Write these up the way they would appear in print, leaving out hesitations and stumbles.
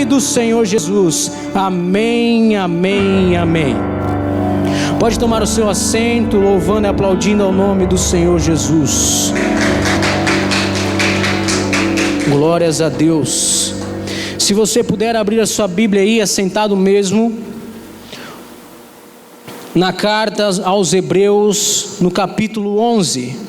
do Senhor Jesus. Amém, amém, amém. Pode tomar o seu assento, louvando e aplaudindo ao nome do Senhor Jesus. Glórias a Deus. Se você puder abrir a sua Bíblia aí, assentado mesmo, na carta aos Hebreus, no capítulo 11.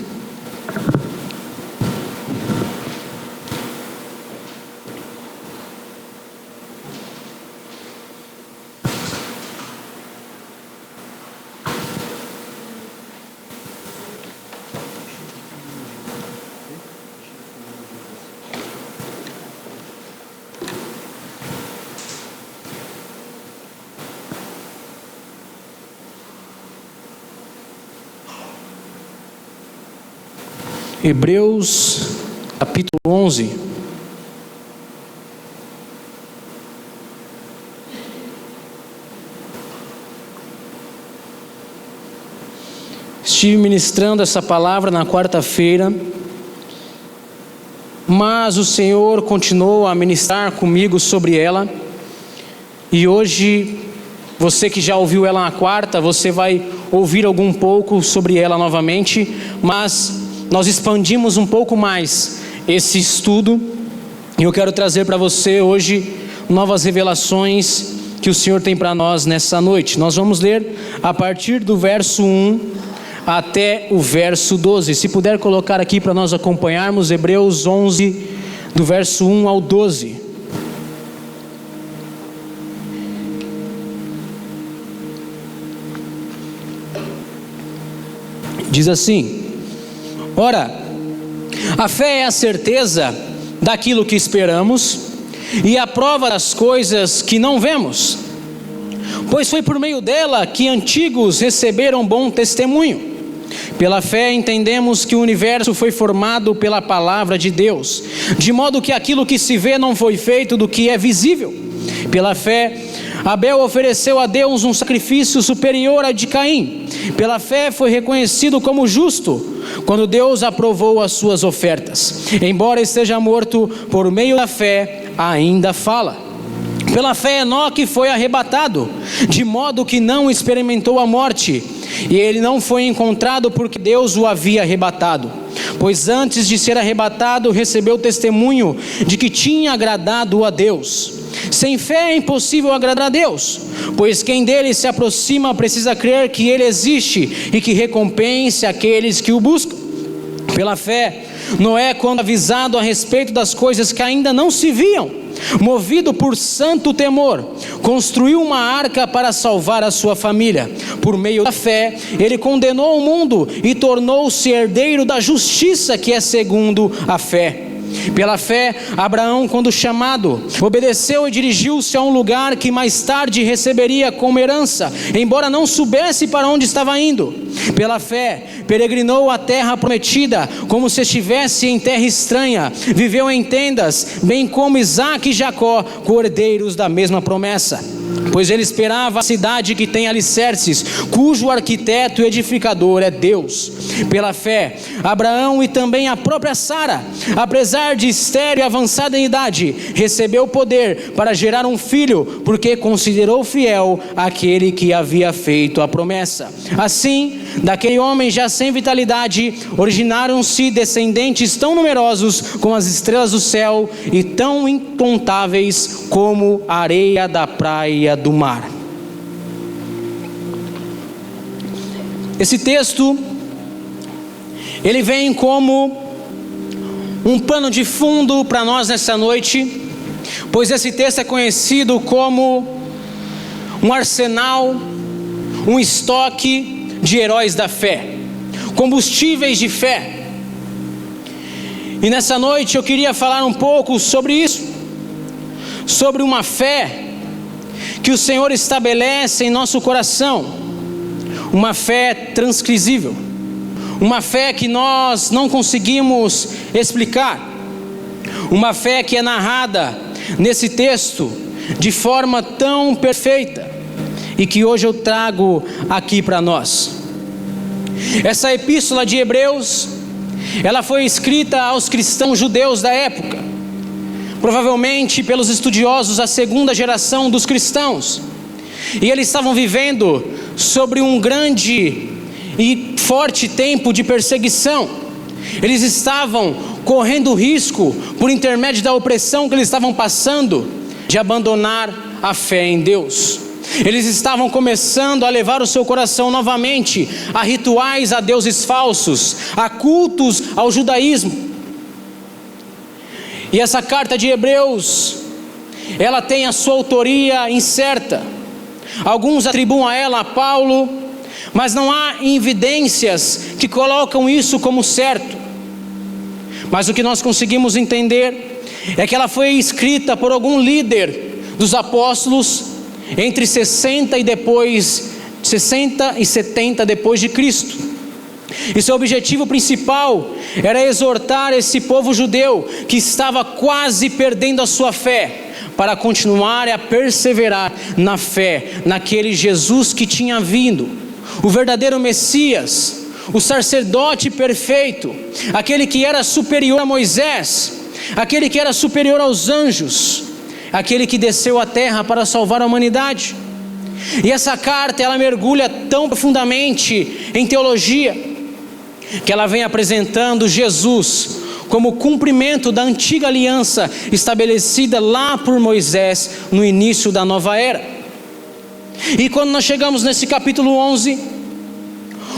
Hebreus, capítulo 11. Estive ministrando essa palavra na quarta-feira, mas o Senhor continuou a ministrar comigo sobre ela, e hoje, você que já ouviu ela na quarta, você vai ouvir algum pouco sobre ela novamente, mas nós expandimos um pouco mais esse estudo, e eu quero trazer para você hoje novas revelações que o Senhor tem para nós nessa noite. Nós vamos ler a partir do verso 1 até o verso 12. Se puder colocar aqui para nós acompanharmos, Hebreus 11, do verso 1 ao 12. Diz assim: ora, a fé é a certeza daquilo que esperamos e a prova das coisas que não vemos, pois foi por meio dela que antigos receberam bom testemunho. Pela fé entendemos que o universo foi formado pela palavra de Deus, de modo que aquilo que se vê não foi feito do que é visível. Pela fé, Abel ofereceu a Deus um sacrifício superior ao de Caim. Pela fé foi reconhecido como justo quando Deus aprovou as suas ofertas. Embora esteja morto, por meio da fé ainda fala. Pela fé Enoque foi arrebatado, de modo que não experimentou a morte, e ele não foi encontrado porque Deus o havia arrebatado. Pois antes de ser arrebatado, recebeu testemunho de que tinha agradado a Deus. Sem fé é impossível agradar a Deus, pois quem dele se aproxima precisa crer que ele existe e que recompense aqueles que o buscam. Pela fé, Noé, quando avisado a respeito das coisas que ainda não se viam, movido por santo temor, construiu uma arca para salvar a sua família. Por meio da fé, ele condenou o mundo e tornou-se herdeiro da justiça que é segundo a fé. Pela fé, Abraão, quando chamado, obedeceu e dirigiu-se a um lugar que mais tarde receberia como herança, embora não soubesse para onde estava indo. Pela fé, peregrinou a terra prometida, como se estivesse em terra estranha, viveu em tendas, bem como Isaque e Jacó, cordeiros da mesma promessa. Pois ele esperava a cidade que tem alicerces, cujo arquiteto e edificador é Deus. Pela fé, Abraão e também a própria Sara, apesar de estéril e avançada em idade, recebeu poder para gerar um filho, porque considerou fiel aquele que havia feito a promessa. Assim, daquele homem já sem vitalidade, originaram-se descendentes tão numerosos como as estrelas do céu e tão incontáveis como a areia da praia do mar. Esse texto, ele vem como um pano de fundo para nós nessa noite, pois esse texto é conhecido como um arsenal, um estoque de heróis da fé, combustíveis de fé. E nessa noite eu queria falar um pouco sobre isso, sobre uma fé que o Senhor estabelece em nosso coração, uma fé transcrisível, uma fé que nós não conseguimos explicar, uma fé que é narrada nesse texto de forma tão perfeita e que hoje eu trago aqui para nós. Essa epístola de Hebreus, ela foi escrita aos cristãos judeus da época, provavelmente pelos estudiosos, a segunda geração dos cristãos. E eles estavam vivendo sobre um grande e forte tempo de perseguição. Eles estavam correndo risco, por intermédio da opressão que eles estavam passando, de abandonar a fé em Deus. Eles estavam começando a levar o seu coração novamente a rituais a deuses falsos, a cultos ao judaísmo. E essa carta de Hebreus, ela tem a sua autoria incerta. Alguns atribuem a ela a Paulo, mas não há evidências que colocam isso como certo. Mas o que nós conseguimos entender é que ela foi escrita por algum líder dos apóstolos entre 60 e 70 depois de Cristo. E seu objetivo principal era exortar esse povo judeu que estava quase perdendo a sua fé, para continuar a perseverar na fé, naquele Jesus que tinha vindo, o verdadeiro Messias, o sacerdote perfeito, aquele que era superior a Moisés, aquele que era superior aos anjos, aquele que desceu à terra para salvar a humanidade. E essa carta, ela mergulha tão profundamente em teologia, que ela vem apresentando Jesus como cumprimento da antiga aliança estabelecida lá por Moisés no início da nova era. E quando nós chegamos nesse capítulo 11,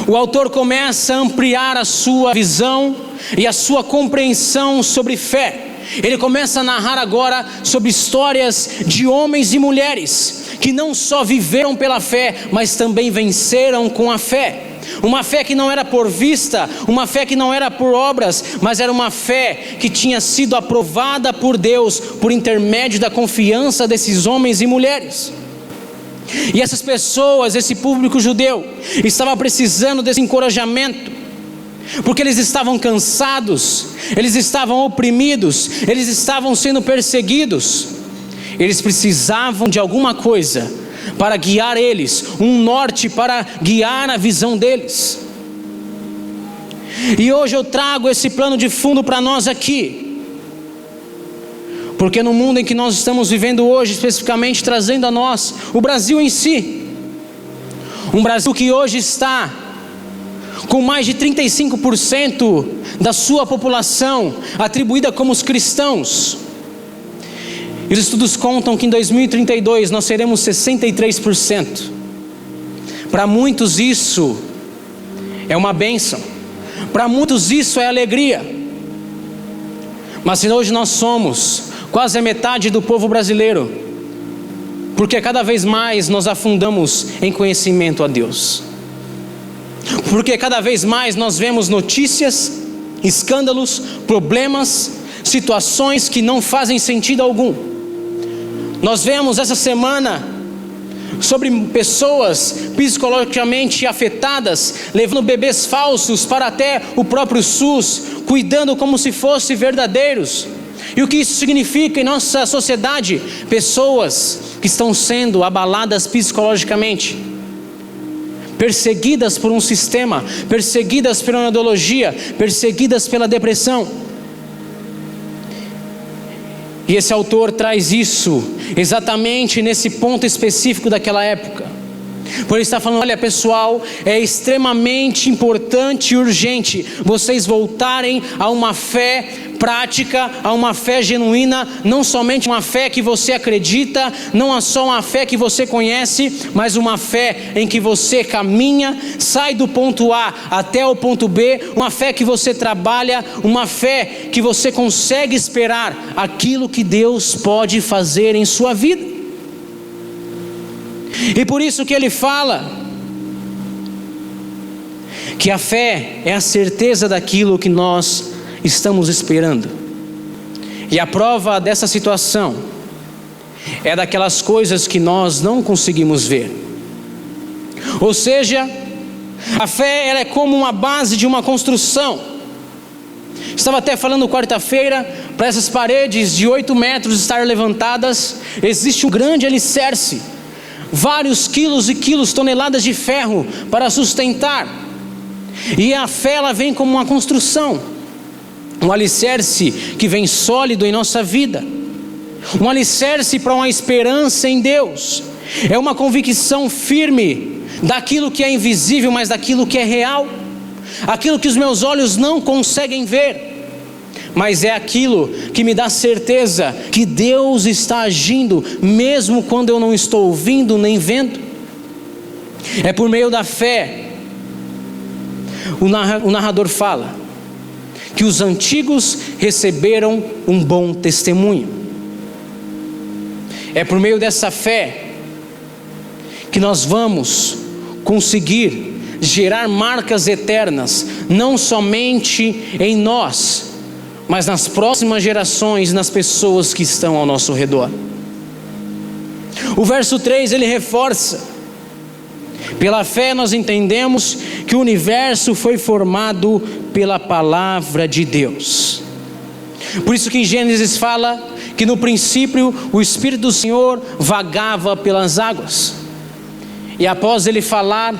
o autor começa a ampliar a sua visão e a sua compreensão sobre fé. Ele começa a narrar agora sobre histórias de homens e mulheres que não só viveram pela fé, mas também venceram com a fé. Uma fé que não era por vista, uma fé que não era por obras, mas era uma fé que tinha sido aprovada por Deus por intermédio da confiança desses homens e mulheres. E essas pessoas, esse público judeu, estava precisando desse encorajamento, porque eles estavam cansados, eles estavam oprimidos, eles estavam sendo perseguidos. Eles precisavam de alguma coisa para guiar eles, um norte para guiar a visão deles. E hoje eu trago esse plano de fundo para nós aqui, porque no mundo em que nós estamos vivendo hoje, especificamente trazendo a nós o Brasil em si, um Brasil que hoje está com mais de 35% da sua população atribuída como os cristãos. E os estudos contam que em 2032 nós seremos 63%. Para muitos isso é uma bênção, para muitos isso é alegria. Mas se hoje nós somos quase a metade do povo brasileiro, porque cada vez mais nós afundamos em conhecimento a Deus, porque cada vez mais nós vemos notícias, escândalos, problemas, situações que não fazem sentido algum. Nós vemos essa semana sobre pessoas psicologicamente afetadas, levando bebês falsos para até o próprio SUS, cuidando como se fossem verdadeiros. E o que isso significa em nossa sociedade? Pessoas que estão sendo abaladas psicologicamente, perseguidas por um sistema, perseguidas pela ideologia, perseguidas pela depressão. E esse autor traz isso exatamente nesse ponto específico daquela época. Por ele está falando: olha pessoal, é extremamente importante e urgente vocês voltarem a uma fé prática, a uma fé genuína, não somente uma fé que você acredita, não é só uma fé que você conhece, mas uma fé em que você caminha, sai do ponto A até o ponto B, uma fé que você trabalha, uma fé que você consegue esperar aquilo que Deus pode fazer em sua vida. E por isso que ele fala que a fé é a certeza daquilo que nós estamos esperando. E a prova dessa situação é daquelas coisas que nós não conseguimos ver. Ou seja, a fé ela é como uma base de uma construção. Estava até falando quarta-feira, para essas paredes de 8 metros estar levantadas, existe um grande alicerce, vários quilos e quilos, toneladas de ferro para sustentar. E a fé ela vem como uma construção, um alicerce que vem sólido em nossa vida. um alicerce para uma esperança em Deus, é uma convicção firme daquilo que é invisível, mas daquilo que é real, aquilo que os meus olhos não conseguem ver, mas é aquilo que me dá certeza que Deus está agindo, mesmo quando eu não estou ouvindo nem vendo. É por meio da fé. O narrador fala que os antigos receberam um bom testemunho. É por meio dessa fé que nós vamos conseguir gerar marcas eternas, não somente em nós, mas nas próximas gerações, nas pessoas que estão ao nosso redor. O verso 3 ele reforça: pela fé nós entendemos que o universo foi formado pela palavra de Deus. Por isso que em Gênesis fala que no princípio o Espírito do Senhor vagava pelas águas. E após ele falar,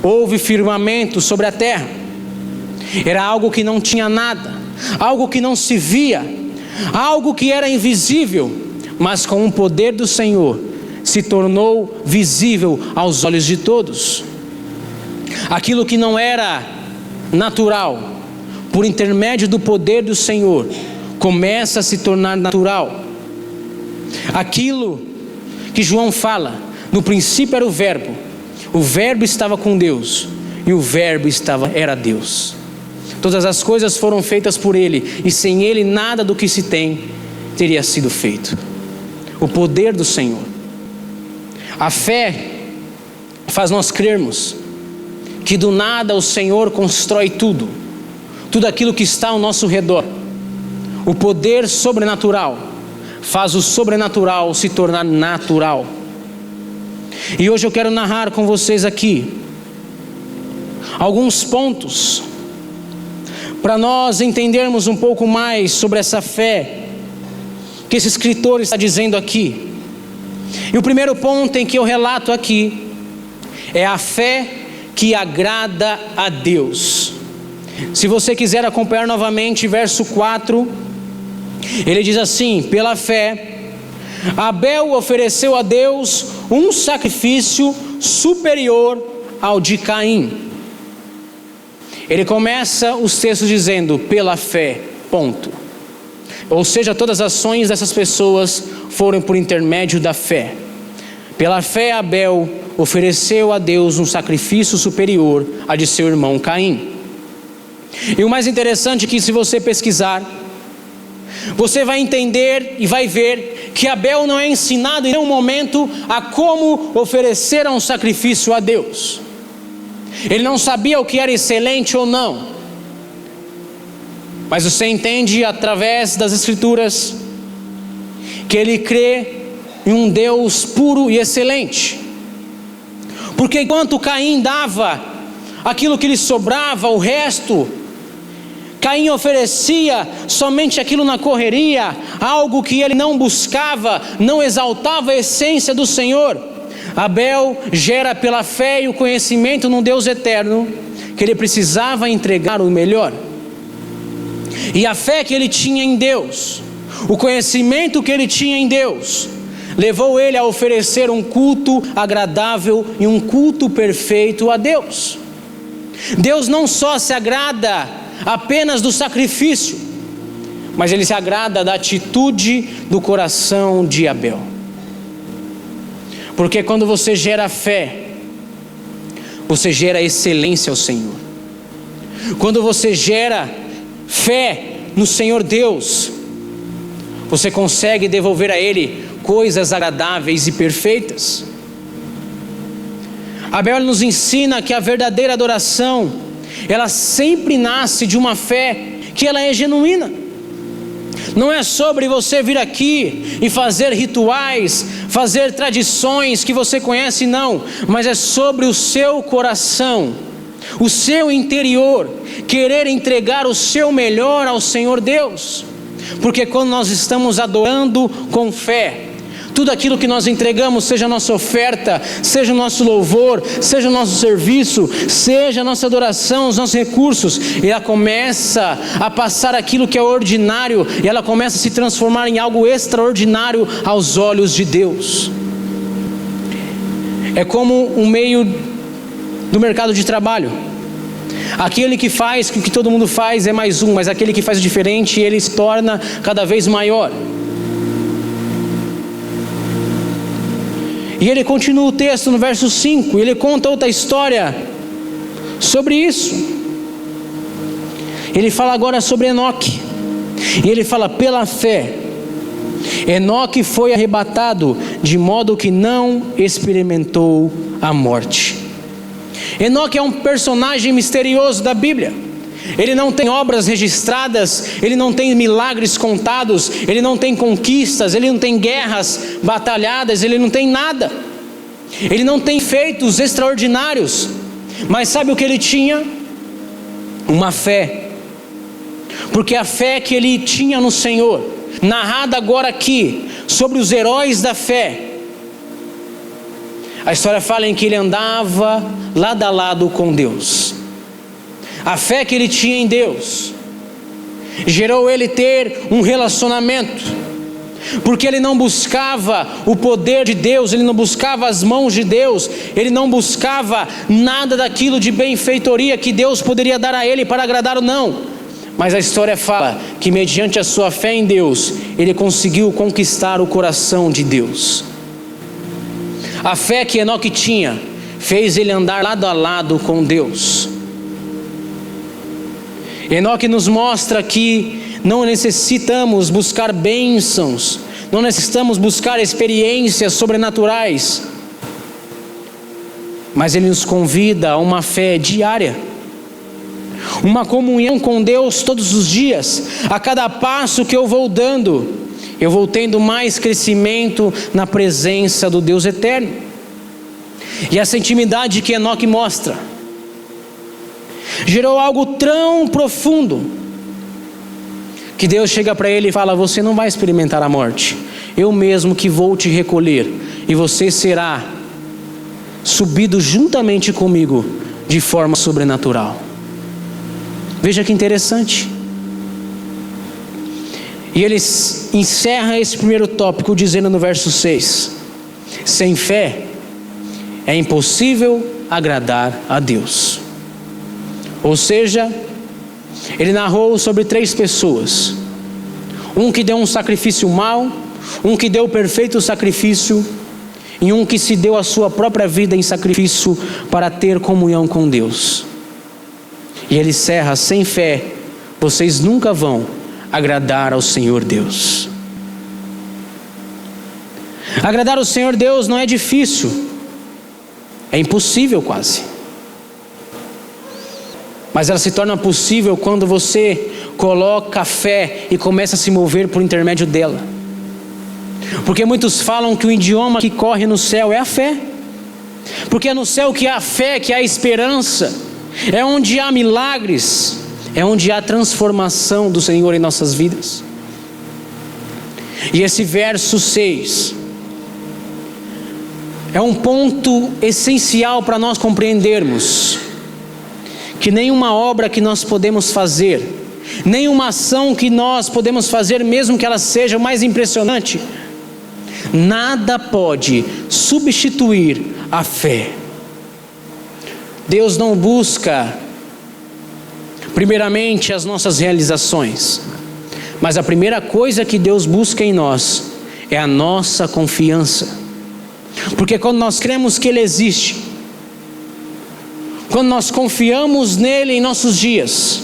houve firmamento sobre a terra. Era algo que não tinha nada, algo que não se via, algo que era invisível, mas com o poder do Senhor se tornou visível aos olhos de todos. Aquilo que não era natural, por intermédio do poder do Senhor, começa a se tornar natural. Aquilo que João fala, no princípio era o verbo estava com Deus, e o verbo era Deus. Todas as coisas foram feitas por Ele, e sem Ele nada do que se tem teria sido feito. O poder do Senhor. A fé faz nós crermos que do nada o Senhor constrói tudo aquilo que está ao nosso redor. O poder sobrenatural faz o sobrenatural se tornar natural. E hoje eu quero narrar com vocês aqui alguns pontos para nós entendermos um pouco mais sobre essa fé que esse escritor está dizendo aqui. E o primeiro ponto em que eu relato aqui é a fé que agrada a Deus. Se você quiser acompanhar novamente verso 4, ele diz assim: pela fé Abel ofereceu a Deus um sacrifício superior ao de Caim. Ele começa os textos dizendo pela fé, ponto. Ou seja, todas as ações dessas pessoas foram por intermédio da fé. Pela fé Abel ofereceu a Deus um sacrifício superior ao de seu irmão Caim. E o mais interessante é que, se você pesquisar, você vai entender e vai ver que Abel não é ensinado em nenhum momento a como oferecer um sacrifício a Deus. Ele não sabia o que era excelente ou não. Mas você entende através das Escrituras que ele crê em um Deus puro e excelente. Porque enquanto Caim dava aquilo que lhe sobrava, o resto, Caim oferecia somente aquilo na correria, algo que ele não buscava, não exaltava a essência do Senhor. Abel gera pela fé e o conhecimento num Deus eterno, que ele precisava entregar o melhor. E a fé que ele tinha em Deus, o conhecimento que ele tinha em Deus, levou ele a oferecer um culto agradável e um culto perfeito a Deus. Deus não só se agrada apenas do sacrifício, mas ele se agrada da atitude do coração de Abel. Porque quando você gera fé, você gera excelência ao Senhor. Quando você gera fé no Senhor Deus, você consegue devolver a Ele coisas agradáveis e perfeitas. Abel nos ensina que a verdadeira adoração, ela sempre nasce de uma fé que ela é genuína. Não é sobre você vir aqui e fazer rituais, fazer tradições que você conhece, não. Mas é sobre o seu coração, o seu interior, querer entregar o seu melhor ao Senhor Deus. Porque quando nós estamos adorando com fé, Tudo aquilo que nós entregamos, seja a nossa oferta, seja o nosso louvor, seja o nosso serviço, seja a nossa adoração, os nossos recursos, e ela começa a passar aquilo que é ordinário, e ela começa a se transformar em algo extraordinário aos olhos de Deus. É como um meio do mercado de trabalho. Aquele que faz o que todo mundo faz é mais um, mas aquele que faz diferente, ele se torna cada vez maior. E ele continua o texto no verso 5, ele conta outra história sobre isso. Ele fala agora sobre Enoque, e ele fala: pela fé, Enoque foi arrebatado, de modo que não experimentou a morte. Enoque é um personagem misterioso da Bíblia. Ele não tem obras registradas, ele não tem milagres contados, ele não tem conquistas, ele não tem guerras batalhadas, ele não tem nada. Ele não tem feitos extraordinários. Mas sabe o que ele tinha? Uma fé. Porque a fé que ele tinha no Senhor, narrada agora aqui, sobre os heróis da fé. A história fala em que ele andava lado a lado com Deus. A fé que ele tinha em Deus gerou ele ter um relacionamento, porque ele não buscava o poder de Deus, ele não buscava as mãos de Deus, ele não buscava nada daquilo de benfeitoria que Deus poderia dar a ele para agradar ou não. Mas a história fala que mediante a sua fé em Deus, ele conseguiu conquistar o coração de Deus. A fé que Enoque tinha fez ele andar lado a lado com Deus. Enoque nos mostra que não necessitamos buscar bênçãos, não necessitamos buscar experiências sobrenaturais, mas ele nos convida a uma fé diária, uma comunhão com Deus todos os dias. A cada passo que eu vou dando, eu vou tendo mais crescimento na presença do Deus eterno. E essa intimidade que Enoque mostra gerou algo tão profundo, que Deus chega para ele e fala: você não vai experimentar a morte, eu mesmo que vou te recolher, e você será subido juntamente comigo de forma sobrenatural. Veja que interessante. E ele encerra esse primeiro tópico dizendo no verso 6: sem fé é impossível agradar a Deus. Ou seja, ele narrou sobre 3 pessoas: um que deu um sacrifício mau, um que deu o perfeito sacrifício, e um que se deu a sua própria vida em sacrifício para ter comunhão com Deus. E ele encerra: sem fé vocês nunca vão agradar ao Senhor Deus. Agradar ao Senhor Deus não é difícil, é impossível quase. Mas ela se torna possível quando você coloca a fé e começa a se mover por intermédio dela. Porque muitos falam que o idioma que corre no céu é a fé. Porque é no céu que há fé, que há esperança, é onde há milagres, é onde há transformação do Senhor em nossas vidas. E esse verso 6 é um ponto essencial para nós compreendermos que nenhuma obra que nós podemos fazer, nenhuma ação que nós podemos fazer, mesmo que ela seja o mais impressionante, nada pode substituir a fé. Deus não busca primeiramente as nossas realizações, mas a primeira coisa que Deus busca em nós é a nossa confiança. Porque quando nós cremos que Ele existe, quando nós confiamos nele em nossos dias,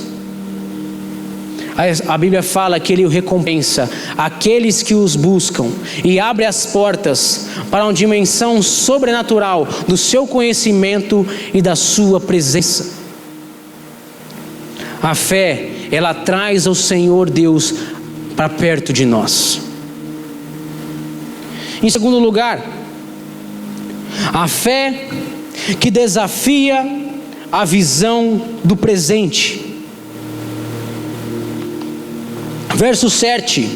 a Bíblia fala que Ele o recompensa aqueles que os buscam e abre as portas para uma dimensão sobrenatural do seu conhecimento e da sua presença. A fé, ela traz ao Senhor Deus para perto de nós. Em segundo lugar, a fé que desafia a visão do presente. Verso 7,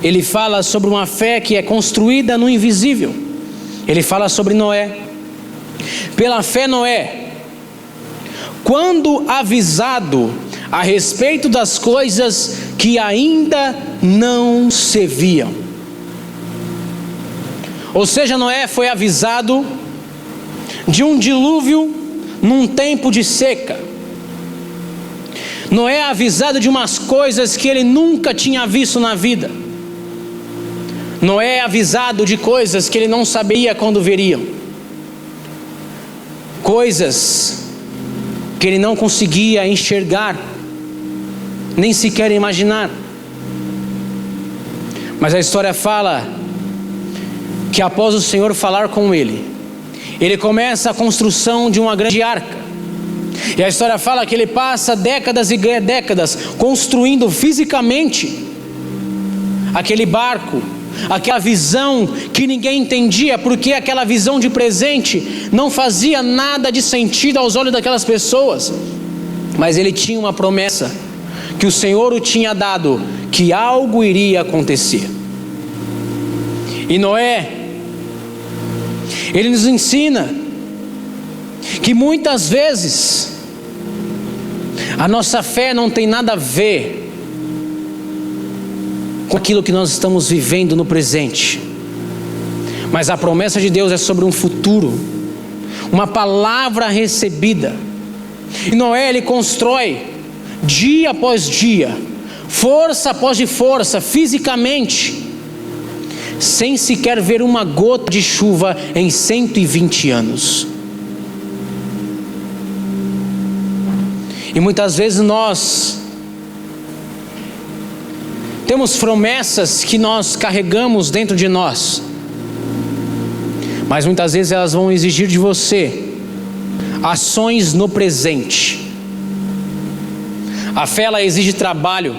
ele fala sobre uma fé que é construída no invisível. Ele fala sobre Noé. Pela fé, Noé, quando avisado a respeito das coisas que ainda não se viam. Ou seja, Noé foi avisado de um dilúvio num tempo de seca. Noé é avisado de umas coisas que ele nunca tinha visto na vida. Noé é avisado de coisas que ele não sabia quando veriam. Coisas que ele não conseguia enxergar, nem sequer imaginar. Mas a história fala que após o Senhor falar com ele, ele começa a construção de uma grande arca. E a história fala que ele passa décadas e décadas construindo fisicamente aquele barco, aquela visão que ninguém entendia, porque aquela visão de presente não fazia nada de sentido aos olhos daquelas pessoas. Mas ele tinha uma promessa que o Senhor o tinha dado, que algo iria acontecer. E Noé, ele nos ensina que muitas vezes a nossa fé não tem nada a ver com aquilo que nós estamos vivendo no presente, mas a promessa de Deus é sobre um futuro, uma palavra recebida. E Noé, ele constrói dia após dia, força após de força, fisicamente, sem sequer ver uma gota de chuva em 120 anos. E muitas vezes nós temos promessas que nós carregamos dentro de nós, mas muitas vezes elas vão exigir de você ações no presente. A fé, ela exige trabalho.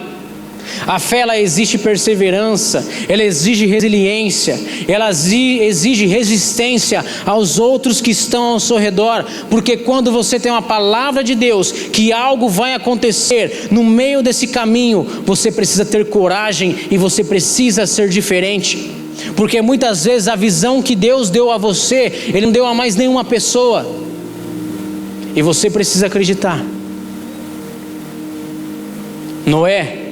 A fé, ela exige perseverança, ela exige resiliência, ela exige resistência aos outros que estão ao seu redor, porque quando você tem uma palavra de Deus, que algo vai acontecer no meio desse caminho, você precisa ter coragem e você precisa ser diferente, porque muitas vezes a visão que Deus deu a você, Ele não deu a mais nenhuma pessoa, e você precisa acreditar. Noé,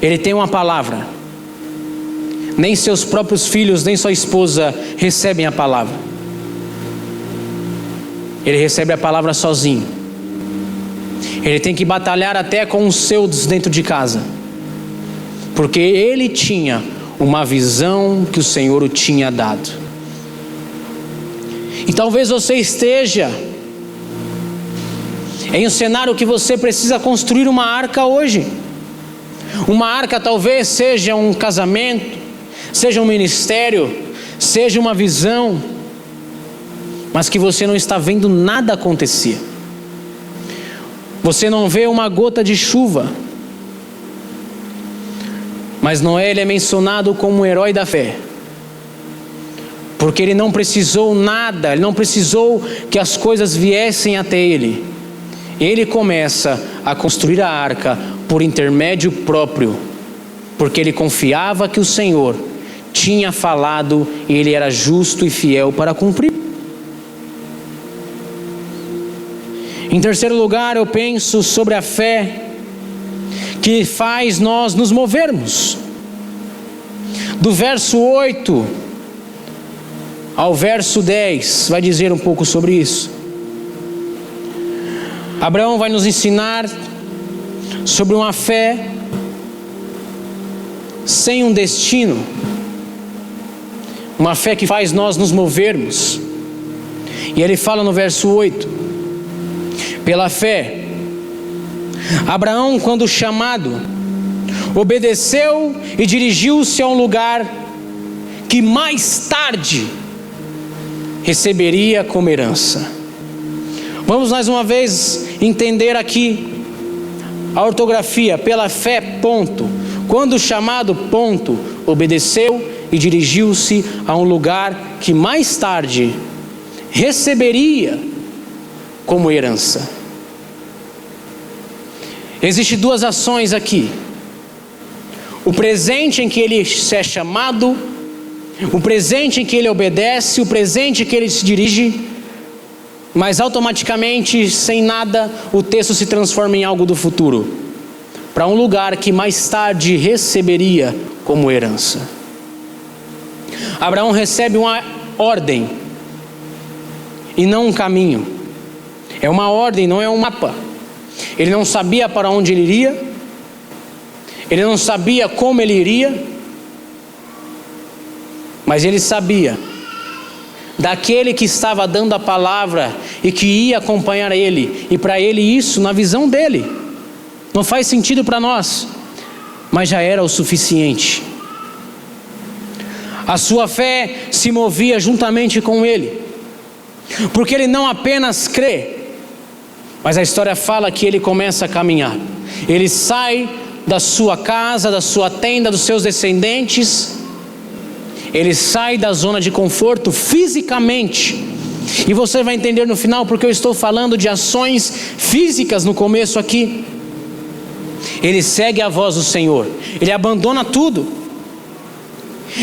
ele tem uma palavra. Nem seus próprios filhos, nem sua esposa recebem a palavra. Ele recebe a palavra sozinho. Ele tem que batalhar até com os seus dentro de casa, porque ele tinha uma visão que o Senhor o tinha dado. E talvez você esteja em um cenário que você precisa construir uma arca hoje. Uma arca talvez seja um casamento, seja um ministério, seja uma visão, mas que você não está vendo nada acontecer. Você não vê uma gota de chuva. Mas Noé, ele é mencionado como um herói da fé, porque ele não precisou nada, ele não precisou que as coisas viessem até ele. Ele começa a construir a arca por intermédio próprio, porque ele confiava que o Senhor tinha falado e ele era justo e fiel para cumprir. Em terceiro lugar, eu penso sobre a fé que faz nós nos movermos. Do verso 8 ao verso 10, vai dizer um pouco sobre isso. Abraão vai nos ensinar sobre uma fé sem um destino, uma fé que faz nós nos movermos. E ele fala no verso 8: pela fé, Abraão, quando chamado, obedeceu e dirigiu-se a um lugar que mais tarde receberia como herança. Vamos mais uma vez entender aqui a ortografia. Pela fé, ponto. Quando chamado, ponto. Obedeceu e dirigiu-se a um lugar que mais tarde receberia como herança. Existem duas ações aqui. o presente em que ele é chamado, o presente em que ele obedece, o presente em que ele se dirige, mas automaticamente, sem nada, o texto se transforma em algo do futuro, para um lugar que mais tarde receberia como herança. Abraão recebe uma ordem e não um caminho. É uma ordem, não é um mapa. Ele não sabia para onde ele iria, ele não sabia como ele iria, mas ele sabia daquele que estava dando a palavra e que ia acompanhar ele, e para ele isso, na visão dele, não faz sentido para nós, mas já era o suficiente. A sua fé se movia juntamente com ele, porque ele não apenas crê, mas a história fala que ele começa a caminhar. Ele sai da sua casa, da sua tenda, dos seus descendentes. Ele sai da zona de conforto fisicamente. E você vai entender no final porque eu estou falando de ações físicas no começo aqui. Ele segue a voz do Senhor. Ele abandona tudo.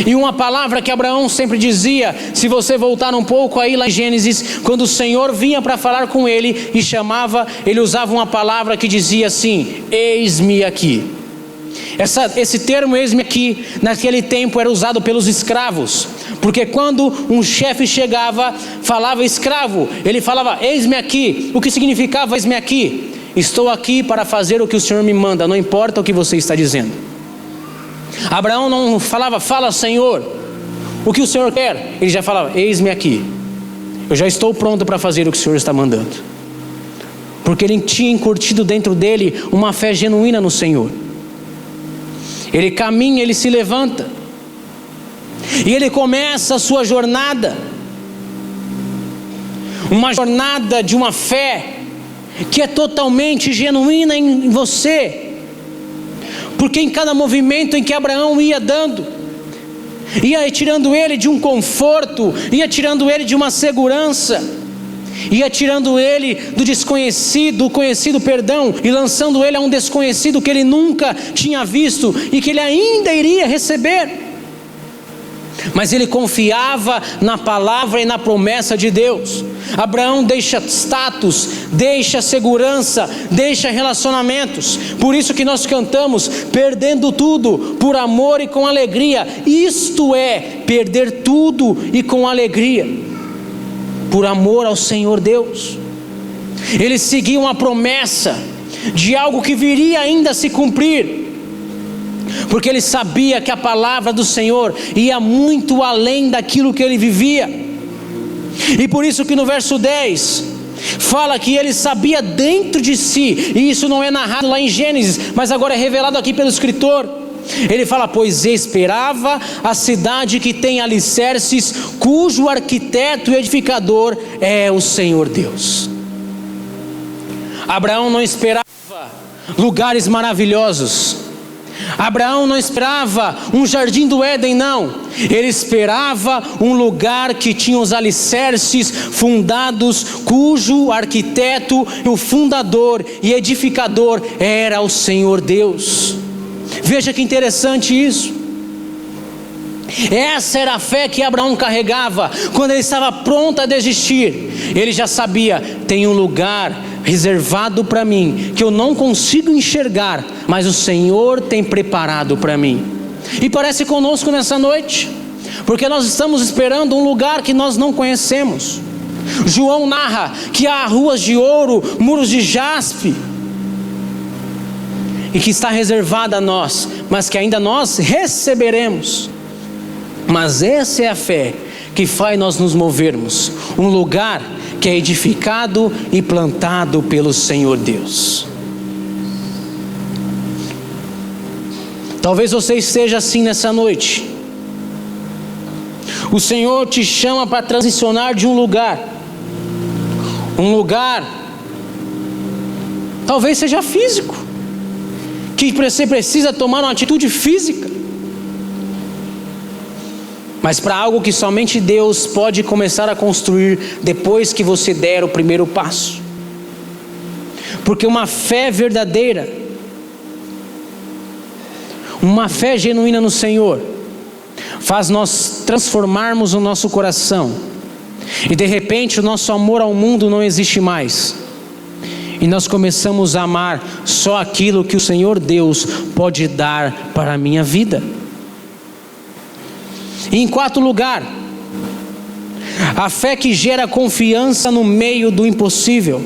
E uma palavra que Abraão sempre dizia, se você voltar um pouco aí lá em Gênesis, quando o Senhor vinha para falar com ele e chamava, ele usava uma palavra que dizia assim: eis-me aqui. Esse termo eis-me aqui, naquele tempo era usado pelos escravos, porque quando um chefe chegava, falava escravo, ele falava eis-me aqui. O que significava eis-me aqui? Estou aqui para fazer o que o Senhor me manda, não importa o que você está dizendo. Abraão não falava, fala Senhor, o que o Senhor quer? Ele já falava, eis-me aqui, eu já estou pronto para fazer o que o Senhor está mandando. Porque ele tinha incutido dentro dele uma fé genuína no Senhor. Ele caminha, ele se levanta, e ele começa a sua jornada, uma jornada de uma fé que é totalmente genuína em você. Porque em cada movimento em que Abraão ia dando, ia tirando ele de um conforto, ia tirando ele de uma segurança, ia tirando ele do desconhecido, conhecido, e lançando ele a um desconhecido que ele nunca tinha visto e que ele ainda iria receber. Mas ele confiava na palavra e na promessa de Deus. Abraão deixa status, deixa segurança, deixa relacionamentos. Por isso que nós cantamos, perdendo tudo por amor e com alegria. Isto é, perder tudo e com alegria, por amor ao Senhor Deus. Ele seguia uma promessa de algo que viria ainda a se cumprir, porque ele sabia que a palavra do Senhor ia muito além daquilo que ele vivia. E por isso que no verso 10 fala que ele sabia dentro de si, e isso não é narrado lá em Gênesis, mas agora é revelado aqui pelo escritor. Ele fala, pois esperava a cidade que tem alicerces, cujo arquiteto e edificador é o Senhor Deus. Abraão não esperava lugares maravilhosos. Abraão não esperava um jardim do Éden, não. Ele esperava um lugar que tinha os alicerces fundados, cujo arquiteto, o fundador e edificador era o Senhor Deus. Veja que interessante isso. Essa era a fé que Abraão carregava. Quando ele estava pronto a desistir, ele já sabia, tem um lugar reservado para mim, que eu não consigo enxergar, mas o Senhor tem preparado para mim. E parece conosco nessa noite, porque nós estamos esperando um lugar que nós não conhecemos. João narra que há ruas de ouro, muros de jaspe, e que está reservada a nós, mas que ainda nós receberemos. Mas essa é a fé que faz nós nos movermos, um lugar que é edificado e plantado pelo Senhor Deus. Talvez você esteja assim nessa noite. O Senhor te chama para transicionar de um lugar, talvez seja físico, que você precisa tomar uma atitude física, mas para algo que somente Deus pode começar a construir depois que você der o primeiro passo. Porque uma fé verdadeira, Uma fé genuína no Senhor faz nós transformarmos o nosso coração. E de repente o nosso amor ao mundo não existe mais. E nós começamos a amar só aquilo que o Senhor Deus pode dar para a minha vida. E em quarto lugar, a fé que gera confiança no meio do impossível.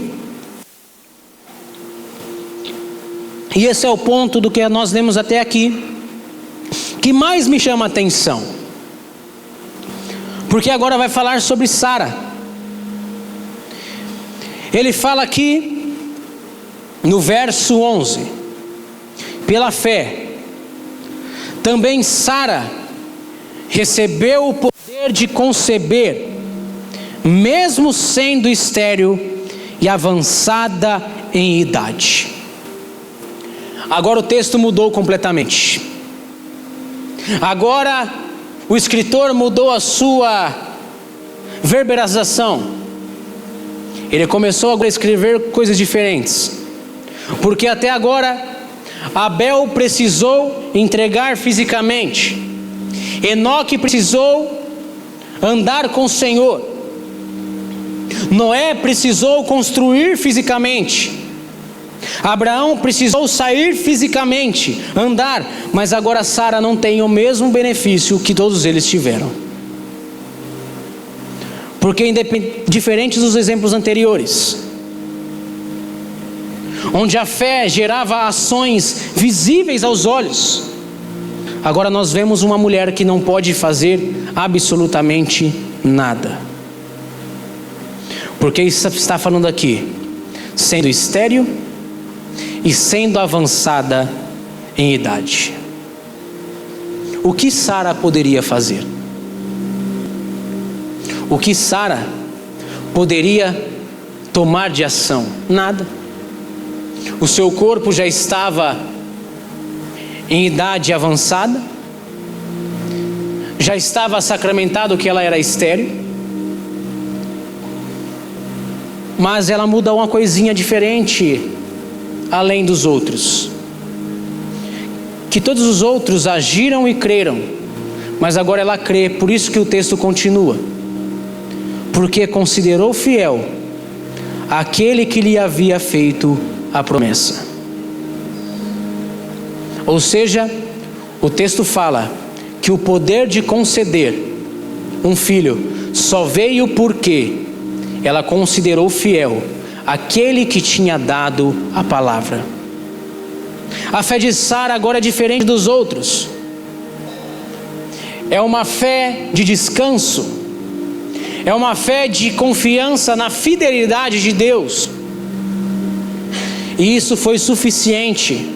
E esse é o ponto do que nós lemos até aqui, que mais me chama a atenção. Porque agora vai falar sobre Sara. Ele fala aqui no verso 11: pela fé, também Sara recebeu o poder de conceber, mesmo sendo estéril e avançada em idade. Agora o texto mudou completamente. Agora o escritor mudou a sua verbalização. Ele começou agora a escrever coisas diferentes. Porque até agora Abel precisou entregar fisicamente, Enoque precisou andar com o Senhor, Noé precisou construir fisicamente, Abraão precisou sair fisicamente, andar. Mas agora Sara não tem o mesmo benefício que todos eles tiveram. Porque diferentes dos exemplos anteriores, onde a fé gerava ações visíveis aos olhos, agora nós vemos uma mulher que não pode fazer absolutamente nada. Porque isso está falando aqui, sendo estéril e sendo avançada em idade. O que Sara poderia fazer? O que Sara poderia tomar de ação? Nada. O seu corpo já estava em idade avançada, já estava sacramentado que ela era estéril, mas ela muda uma coisinha diferente além dos outros, que todos os outros agiram e creram, mas agora ela crê. Por isso que o texto continua: porque considerou fiel aquele que lhe havia feito a promessa. Ou seja, o texto fala que o poder de conceder um filho só veio porque ela considerou fiel aquele que tinha dado a palavra. A fé de Sara agora é diferente dos outros. É uma fé de descanso, é uma fé de confiança na fidelidade de Deus. E isso foi suficiente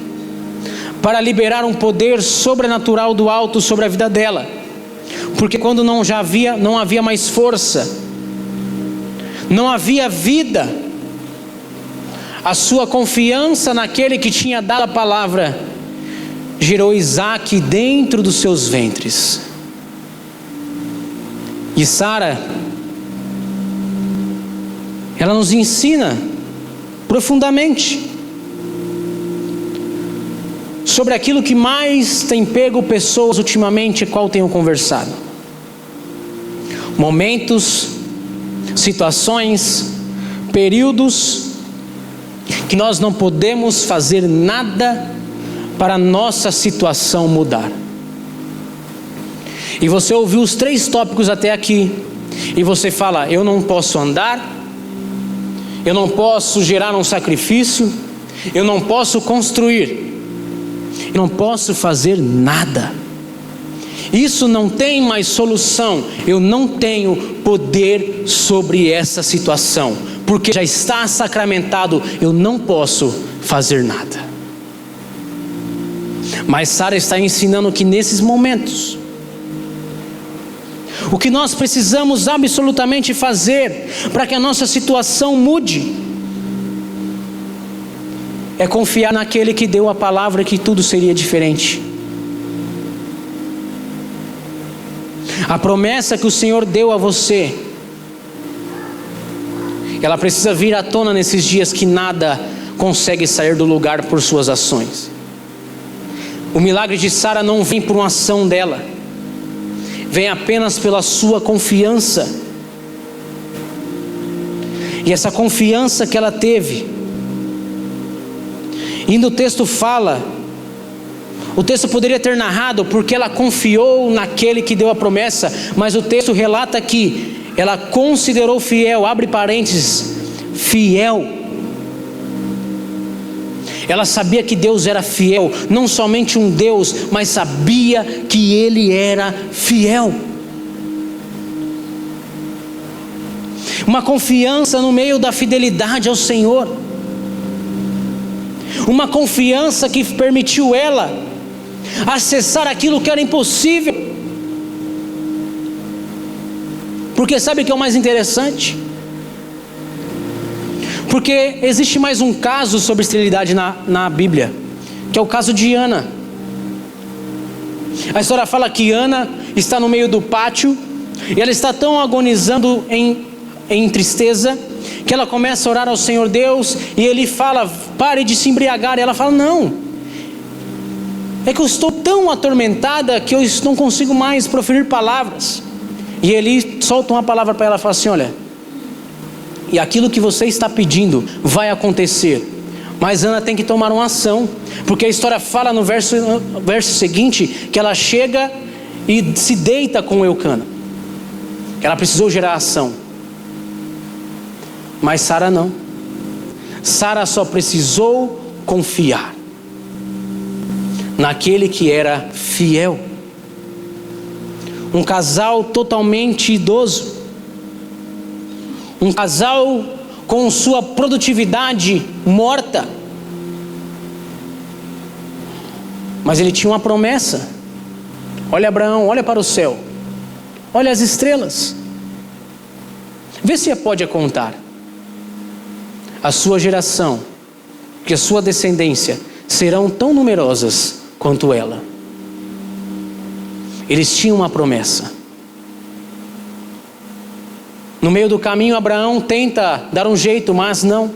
para liberar um poder sobrenatural do alto sobre a vida dela. Porque quando não havia mais força, não havia vida, a sua confiança naquele que tinha dado a palavra gerou Isaac dentro dos seus ventres. E Sara, ela nos ensina profundamente sobre aquilo que mais tem pego pessoas ultimamente, qual tenho conversado. Momentos, situações, períodos que nós não podemos fazer nada para a nossa situação mudar. E você ouviu os 3 tópicos até aqui, e você fala: eu não posso andar, eu não posso gerar um sacrifício, eu não posso construir, eu não posso fazer nada. Isso não tem mais solução. Eu não tenho poder sobre essa situação, porque já está sacramentado. Eu não posso fazer nada. Mas Sara está ensinando que nesses momentos, o que nós precisamos absolutamente fazer para que a nossa situação mude é confiar naquele que deu a palavra que tudo seria diferente. A promessa que o Senhor deu a você, ela precisa vir à tona nesses dias que nada consegue sair do lugar por suas ações. O milagre de Sara não vem por uma ação dela, vem apenas pela sua confiança. E essa confiança que ela teve, e no texto fala, o texto poderia ter narrado porque ela confiou naquele que deu a promessa, mas o texto relata que ela considerou fiel, abre parênteses, fiel. Ela sabia que Deus era fiel, não somente um Deus, mas sabia que Ele era fiel. Uma confiança no meio da fidelidade ao Senhor. Uma confiança que permitiu ela acessar aquilo que era impossível. Porque sabe o que é o mais interessante? Porque existe mais um caso sobre esterilidade na Bíblia, que é o caso de Ana. A história fala que Ana está no meio do pátio, e ela está tão agonizando em tristeza, que ela começa a orar ao Senhor Deus, e Ele fala, pare de se embriagar, e ela fala, não, é que eu estou tão atormentada, que eu não consigo mais proferir palavras. E Ele solta uma palavra para ela, fala assim, olha, e aquilo que você está pedindo vai acontecer, mas Ana tem que tomar uma ação, porque a história fala no verso seguinte, que ela chega e se deita com Eucana. Ela precisou gerar ação. Mas Sara não. Sara só precisou confiar naquele que era fiel. Um casal totalmente idoso, um casal com sua produtividade morta, mas ele tinha uma promessa. Olha Abraão, olha para o céu, olha as estrelas, vê se pode contar. A sua geração, que a sua descendência serão tão numerosas quanto ela. Eles tinham uma promessa. No meio do caminho, Abraão tenta dar um jeito, mas não,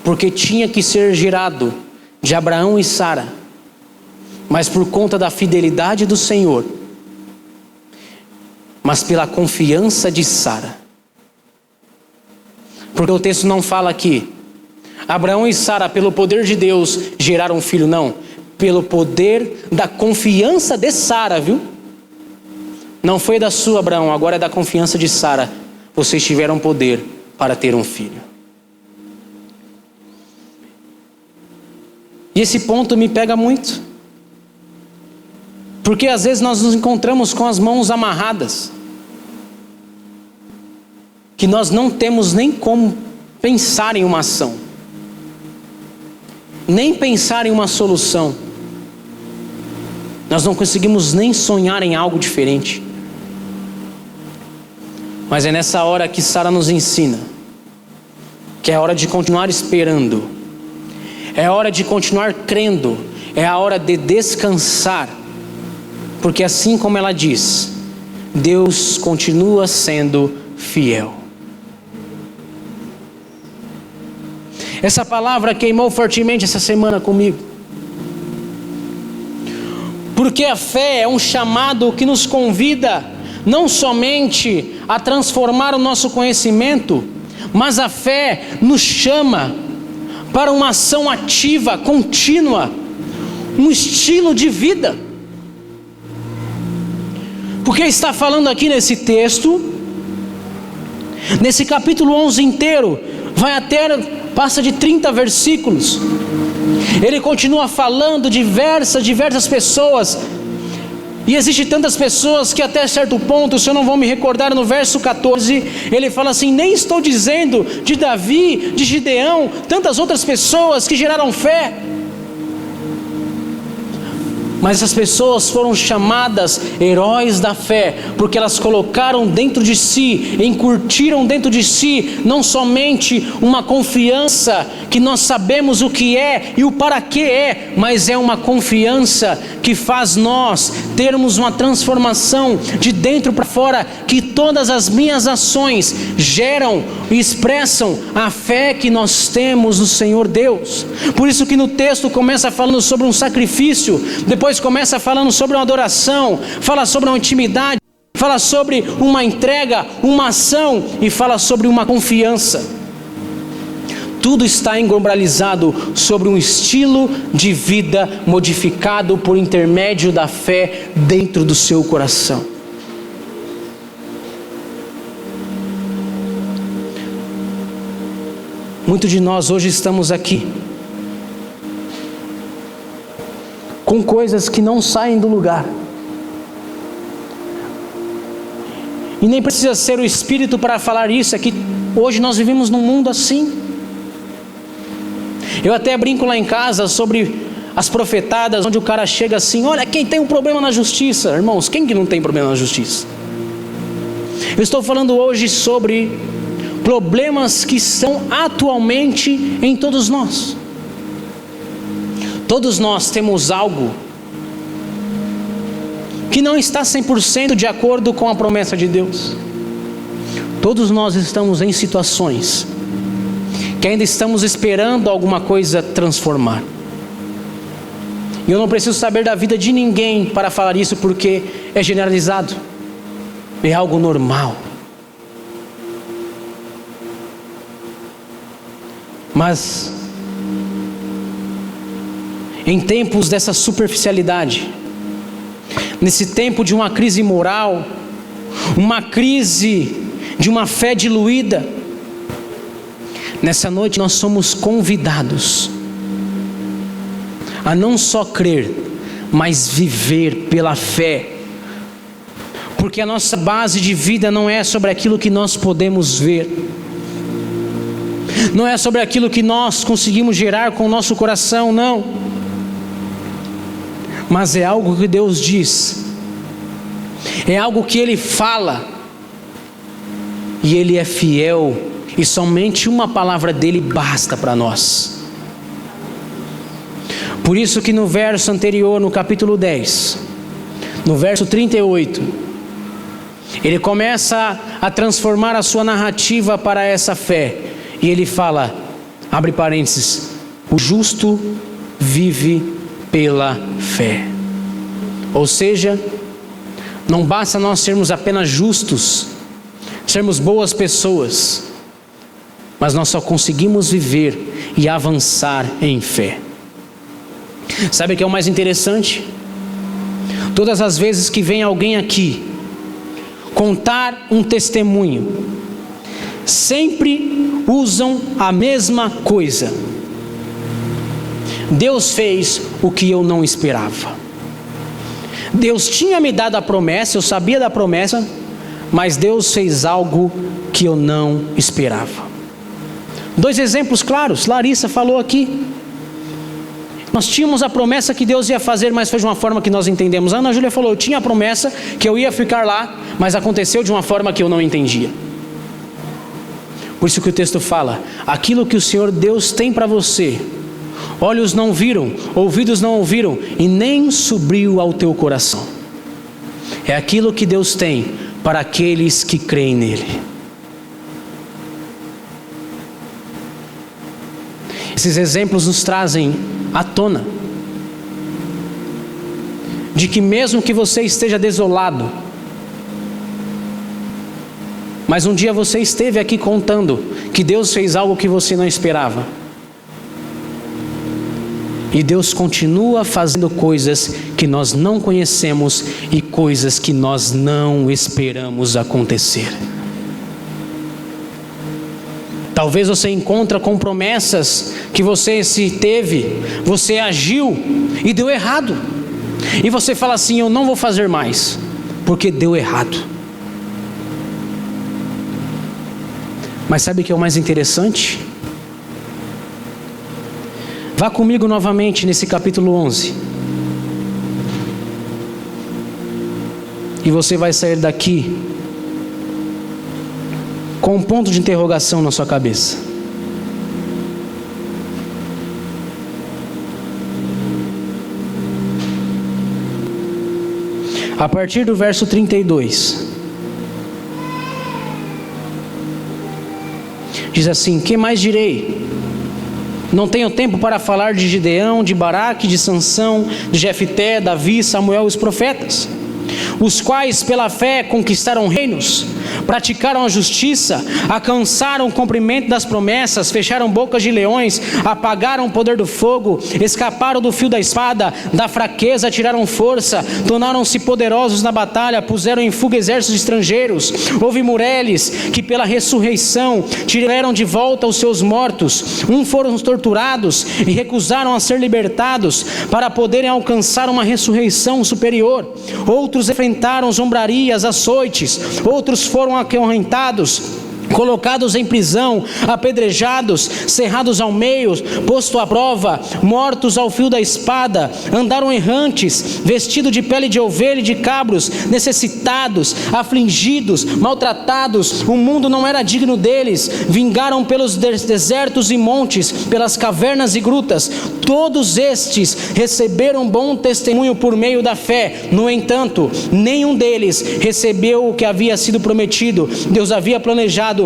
porque tinha que ser gerado de Abraão e Sara, mas por conta da fidelidade do Senhor, mas pela confiança de Sara. Porque o texto não fala aqui, Abraão e Sara, pelo poder de Deus, geraram um filho, não. Pelo poder da confiança de Sara, viu? Não foi da sua, Abraão, agora é da confiança de Sara. Vocês tiveram poder para ter um filho. E esse ponto me pega muito. Porque às vezes nós nos encontramos com as mãos amarradas, que nós não temos nem como pensar em uma ação, nem pensar em uma solução. Nós não conseguimos nem sonhar em algo diferente. Mas é nessa hora que Sara nos ensina que é a hora de continuar esperando, é a hora de continuar crendo, é a hora de descansar, porque assim como ela diz, Deus continua sendo fiel. Essa palavra queimou fortemente essa semana comigo, porque a fé é um chamado que nos convida não somente a transformar o nosso conhecimento, mas a fé nos chama para uma ação ativa, contínua, um estilo de vida. Porque está falando aqui nesse texto, nesse capítulo 11 inteiro, passa de 30 versículos, ele continua falando diversas pessoas, e existem tantas pessoas que até certo ponto, se eu não vou me recordar, no verso 14, ele fala assim, nem estou dizendo de Davi, de Gideão, tantas outras pessoas que geraram fé, Mas essas pessoas foram chamadas heróis da fé, porque elas colocaram dentro de si, encurtiram dentro de si, não somente uma confiança que nós sabemos o que é e o para que é, mas é uma confiança que faz nós termos uma transformação de dentro para fora, que todas as minhas ações geram e expressam a fé que nós temos no Senhor Deus. Por isso que no texto começa falando sobre um sacrifício, depois começa falando sobre uma adoração, fala sobre uma intimidade, fala sobre uma entrega, uma ação e fala sobre uma confiança. Tudo está englobalizado sobre um estilo de vida modificado por intermédio da fé dentro do seu coração. Muitos de nós hoje estamos aqui com coisas que não saem do lugar. E nem precisa ser o Espírito para falar isso, é que hoje nós vivemos num mundo assim. Eu até brinco lá em casa sobre as profetadas, onde o cara chega assim: olha, quem tem um problema na justiça? Irmãos, quem que não tem problema na justiça? Eu estou falando hoje sobre problemas que são atualmente em todos nós. Todos nós temos algo que não está 100% de acordo com a promessa de Deus. Todos nós estamos em situações que ainda estamos esperando alguma coisa transformar. E eu não preciso saber da vida de ninguém para falar isso, porque é generalizado, é algo normal. Mas em tempos dessa superficialidade, nesse tempo de uma crise moral, uma crise de uma fé diluída, nessa noite nós somos convidados a não só crer, mas viver pela fé. Porque a nossa base de vida não é sobre aquilo que nós podemos ver, não é sobre aquilo que nós conseguimos gerar com o nosso coração, não. Mas é algo que Deus diz, é algo que Ele fala, e Ele é fiel, e somente uma palavra dEle basta para nós. Por isso que no verso anterior, no capítulo 10, no verso 38, Ele começa a transformar a sua narrativa para essa fé, e Ele fala, abre parênteses, o justo vive pela fé. Ou seja, não basta nós sermos apenas justos, sermos boas pessoas, mas nós só conseguimos viver e avançar em fé. Sabe o que é o mais interessante? Todas as vezes que vem alguém aqui contar um testemunho, sempre usam a mesma coisa: Deus fez o que eu não esperava. Deus tinha me dado a promessa, eu sabia da promessa, mas Deus fez algo que eu não esperava. 2 exemplos claros, Larissa falou aqui. Nós tínhamos a promessa que Deus ia fazer, mas foi de uma forma que nós entendemos. A Ana Júlia falou, eu tinha a promessa que eu ia ficar lá, mas aconteceu de uma forma que eu não entendia. Por isso que o texto fala, aquilo que o Senhor Deus tem para você, olhos não viram, ouvidos não ouviram, e nem subiu ao teu coração. É aquilo que Deus tem para aqueles que creem nele. Esses exemplos nos trazem à tona de que mesmo que você esteja desolado, mas um dia você esteve aqui contando que Deus fez algo que você não esperava, e Deus continua fazendo coisas que nós não conhecemos e coisas que nós não esperamos acontecer. Talvez você encontre com promessas que você teve, você agiu e deu errado. E você fala assim, eu não vou fazer mais, porque deu errado. Mas sabe o que é o mais interessante? Vá comigo novamente nesse capítulo 11. E você vai sair daqui com um ponto de interrogação na sua cabeça. A partir do verso 32, diz assim: que mais direi? Não tenho tempo para falar de Gideão, de Baraque, de Sansão, de Jefté, Davi, Samuel e os profetas, os quais pela fé conquistaram reinos, praticaram a justiça, alcançaram o cumprimento das promessas, fecharam bocas de leões, apagaram o poder do fogo, escaparam do fio da espada, da fraqueza tiraram força, tornaram-se poderosos na batalha, puseram em fuga exércitos estrangeiros. Houve mulheres que pela ressurreição tiraram de volta os seus mortos, foram torturados e recusaram a ser libertados para poderem alcançar uma ressurreição superior. Outros enfrentaram zombrarias, açoites, outros foram acorrentados, colocados em prisão, apedrejados, cerrados ao meio, posto à prova, mortos ao fio da espada, andaram errantes, vestidos de pele de ovelha e de cabros, necessitados, afligidos, maltratados, o mundo não era digno deles, vingaram pelos desertos e montes, pelas cavernas e grutas. Todos estes receberam bom testemunho por meio da fé. No entanto, nenhum deles recebeu o que havia sido prometido. Deus havia planejado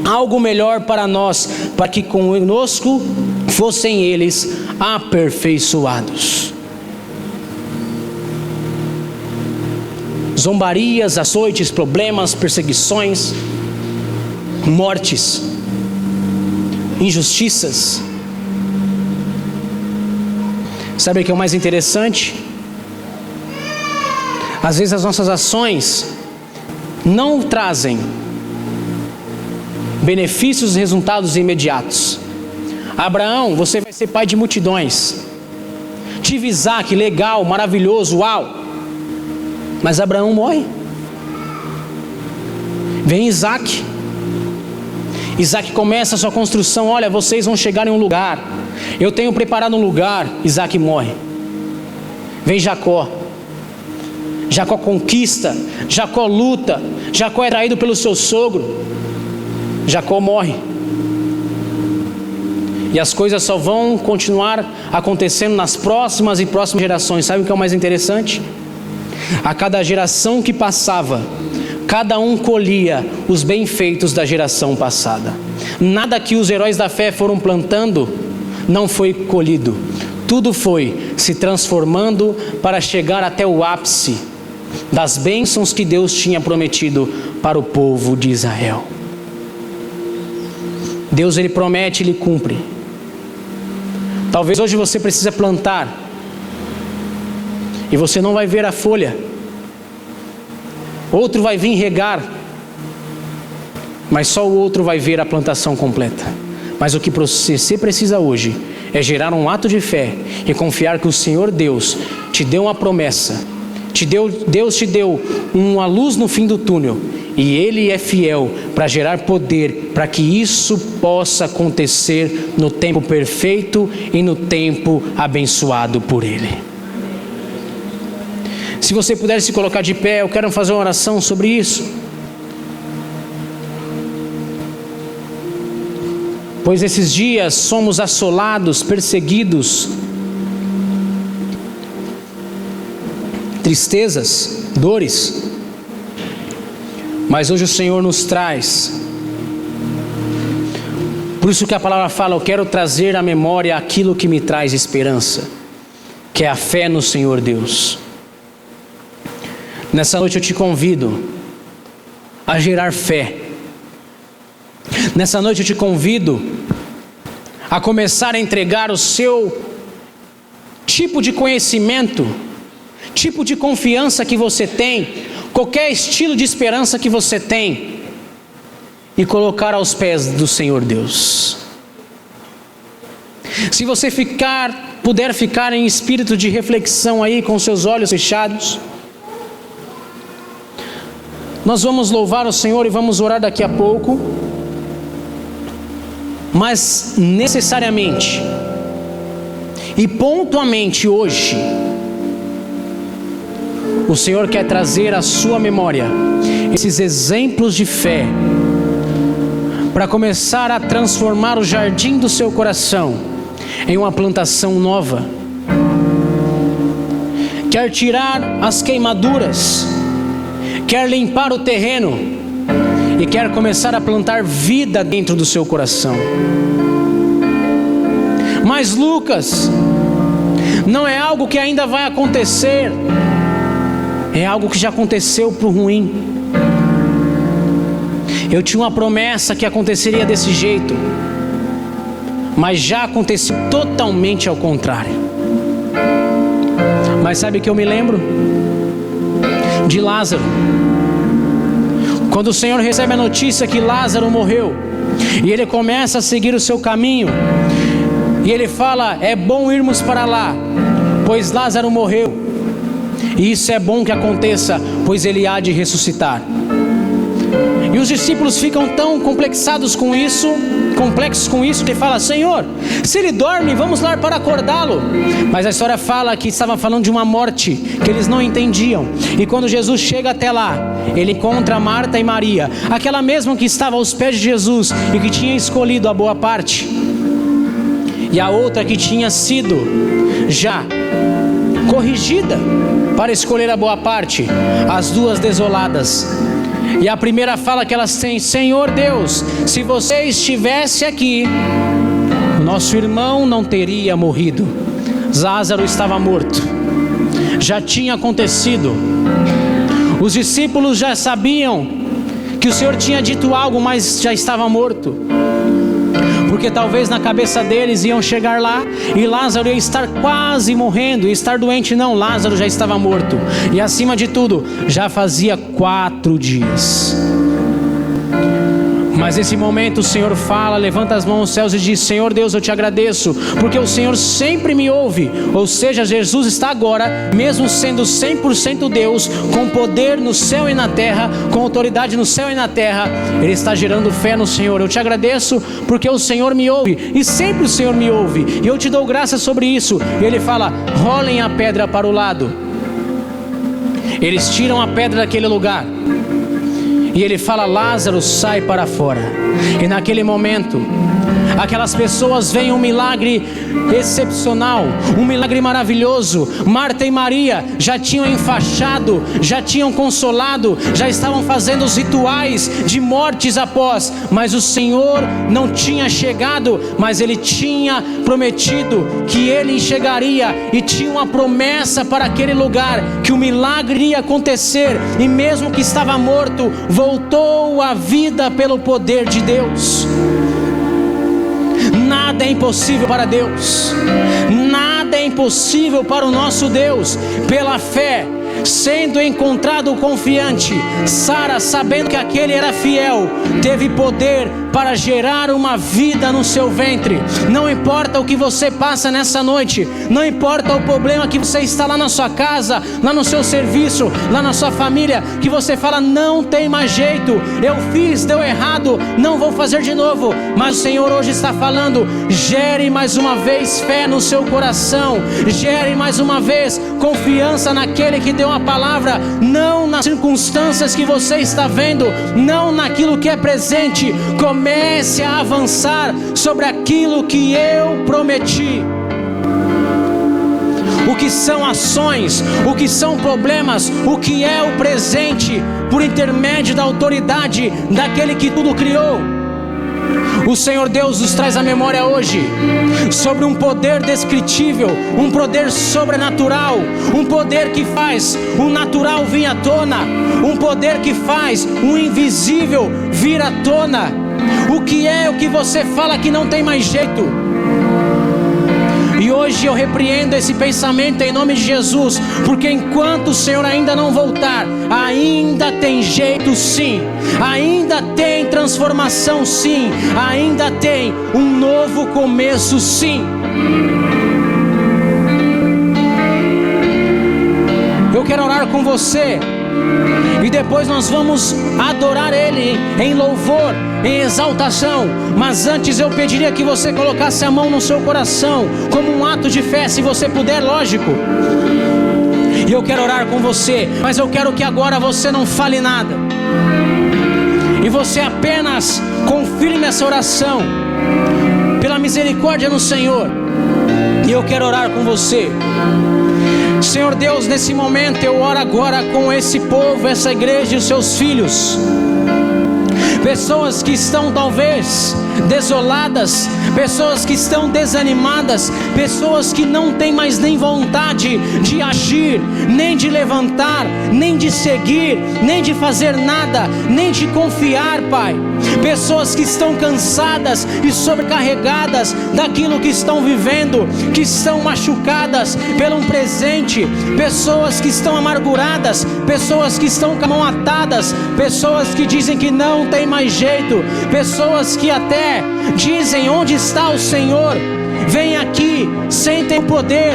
algo melhor para nós, para que conosco fossem eles aperfeiçoados. Zombarias, açoites, problemas, perseguições, mortes, injustiças. Sabe o que é o mais interessante? Às vezes as nossas ações não trazem benefícios e resultados imediatos. Abraão, você vai ser pai de multidões. Tive Isaac, legal, maravilhoso, uau. Mas Abraão morre. Vem Isaac. Isaac começa a sua construção. Olha, vocês vão chegar em um lugar. Eu tenho preparado um lugar. Isaac morre. Vem Jacó. Jacó conquista. Jacó luta. Jacó é traído pelo seu sogro. Jacó morre. E as coisas só vão continuar acontecendo nas próximas e próximas gerações. Sabe o que é o mais interessante? A cada geração que passava, cada um colhia os bem-feitos da geração passada. Nada que os heróis da fé foram plantando não foi colhido. Tudo foi se transformando para chegar até o ápice das bênçãos que Deus tinha prometido para o povo de Israel. Deus, Ele promete, Ele cumpre. Talvez hoje você precisa plantar e você não vai ver a folha. Outro vai vir regar, mas só o outro vai ver a plantação completa. Mas o que você precisa hoje é gerar um ato de fé e confiar que o Senhor Deus te deu uma promessa, Deus te deu uma luz no fim do túnel, e Ele é fiel para gerar poder, para que isso possa acontecer no tempo perfeito e no tempo abençoado por Ele. Se você puder se colocar de pé, eu quero fazer uma oração sobre isso. Pois esses dias somos assolados, perseguidos, tristezas, dores. Mas hoje o Senhor nos traz. Por isso que a palavra fala: eu quero trazer à memória aquilo que me traz esperança, que é a fé no Senhor Deus. Nessa noite eu te convido a gerar fé. Nessa noite eu te convido a começar a entregar o seu tipo de conhecimento, tipo de confiança que você tem, qualquer estilo de esperança que você tem, e colocar aos pés do Senhor Deus. Se você puder ficar em espírito de reflexão aí, com seus olhos fechados, nós vamos louvar o Senhor e vamos orar daqui a pouco. Mas necessariamente e pontualmente hoje, o o Senhor quer trazer à sua memória esses exemplos de fé, para começar a transformar o jardim do seu coração em uma plantação nova. Quer tirar as queimaduras, quer limpar o terreno e quer começar a plantar vida dentro do seu coração. Mas Lucas, não é algo que ainda vai acontecer, é algo que já aconteceu pro ruim. Eu tinha uma promessa que aconteceria desse jeito, mas já aconteceu totalmente ao contrário. Mas sabe que eu me lembro? De Lázaro. Quando o Senhor recebe a notícia que Lázaro morreu, e ele começa a seguir o seu caminho, e ele fala: é bom irmos para lá, pois Lázaro morreu, e isso é bom que aconteça, pois ele há de ressuscitar. E os discípulos ficam tão complexos com isso, que ele fala: Senhor, se ele dorme, vamos lá para acordá-lo. Mas a história fala que estava falando de uma morte que eles não entendiam. E quando Jesus chega até lá, ele encontra Marta e Maria, aquela mesma que estava aos pés de Jesus e que tinha escolhido a boa parte, e a outra que tinha sido já corrigida para escolher a boa parte, as duas desoladas. E a primeira fala que elas têm: Senhor Deus, se você estivesse aqui, o nosso irmão não teria morrido. Lázaro estava morto, já tinha acontecido. Os discípulos já sabiam que o Senhor tinha dito algo, mas já estava morto, porque talvez na cabeça deles iam chegar lá e Lázaro ia estar quase morrendo, ia estar doente. Não, Lázaro já estava morto, e acima de tudo, já fazia 4 dias. Mas nesse momento o Senhor fala, levanta as mãos aos céus e diz: Senhor Deus, eu te agradeço, porque o Senhor sempre me ouve. Ou seja, Jesus está agora, mesmo sendo 100% Deus, com poder no céu e na terra, com autoridade no céu e na terra, Ele está gerando fé no Senhor. Eu te agradeço porque o Senhor me ouve, e sempre o Senhor me ouve, e eu te dou graça sobre isso. E Ele fala: rolem a pedra para o lado. Eles tiram a pedra daquele lugar, e Ele fala: Lázaro, sai para fora. E naquele momento, aquelas pessoas veem um milagre excepcional, um milagre maravilhoso. Marta e Maria já tinham enfaixado, já tinham consolado, já estavam fazendo os rituais de mortes após, mas o Senhor não tinha chegado, mas Ele tinha prometido que Ele chegaria, e tinha uma promessa para aquele lugar, que o milagre ia acontecer, e mesmo que estava morto, voltou à vida pelo poder de Deus. Nada é impossível para Deus, nada é impossível para o nosso Deus. Pela fé, sendo encontrado confiante, Sara, sabendo que aquele era fiel, teve poder para gerar uma vida no seu ventre. Não importa o que você passa nessa noite, não importa o problema que você está lá na sua casa, lá no seu serviço, lá na sua família, que você fala: não tem mais jeito, eu fiz, deu errado, não vou fazer de novo. Mas o Senhor hoje está falando: gere mais uma vez fé no seu coração, gere mais uma vez confiança naquele que deu a palavra, não nas circunstâncias que você está vendo, não naquilo que é presente. Comece a avançar sobre aquilo que eu prometi. O que são ações, o que são problemas, o que é o presente, por intermédio da autoridade daquele que tudo criou. O Senhor Deus nos traz à memória hoje sobre um poder descritível, um poder sobrenatural, um poder que faz o natural vir à tona, um poder que faz o invisível vir à tona. O que é o que você fala que não tem mais jeito? E hoje eu repreendo esse pensamento em nome de Jesus, porque enquanto o Senhor ainda não voltar, ainda tem jeito sim, ainda tem transformação sim, ainda tem um novo começo sim. Eu quero orar com você, e depois nós vamos adorar Ele em louvor, em exaltação. Mas antes eu pediria que você colocasse a mão no seu coração, como um ato de fé, se você puder, lógico. E eu quero orar com você, mas eu quero que agora você não fale nada, e você apenas confirme essa oração pela misericórdia no Senhor. E eu quero orar com você. Senhor Deus, nesse momento eu oro agora com esse povo, essa igreja e os seus filhos. Pessoas que estão talvez desoladas, pessoas que estão desanimadas, pessoas que não têm mais nem vontade de agir, nem de levantar, nem de seguir, nem de fazer nada, nem de confiar, Pai. Pessoas que estão cansadas e sobrecarregadas daquilo que estão vivendo, que estão machucadas pelo presente, pessoas que estão amarguradas, pessoas que estão com a mão atadas, pessoas que dizem que não tem mais jeito, pessoas que até dizem: onde está o Senhor? Vem aqui, sentem o poder,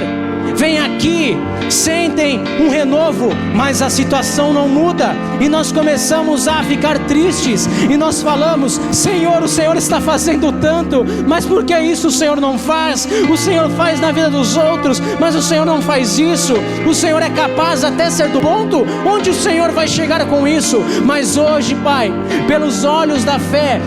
vem aqui, sentem um renovo, mas a situação não muda, e nós começamos a ficar tristes, e nós falamos: Senhor, o Senhor está fazendo tanto, mas por que isso o Senhor não faz? O Senhor faz na vida dos outros, mas o Senhor não faz isso. O Senhor é capaz até ser do ponto onde o Senhor vai chegar com isso. Mas hoje, Pai, pelos olhos da fé,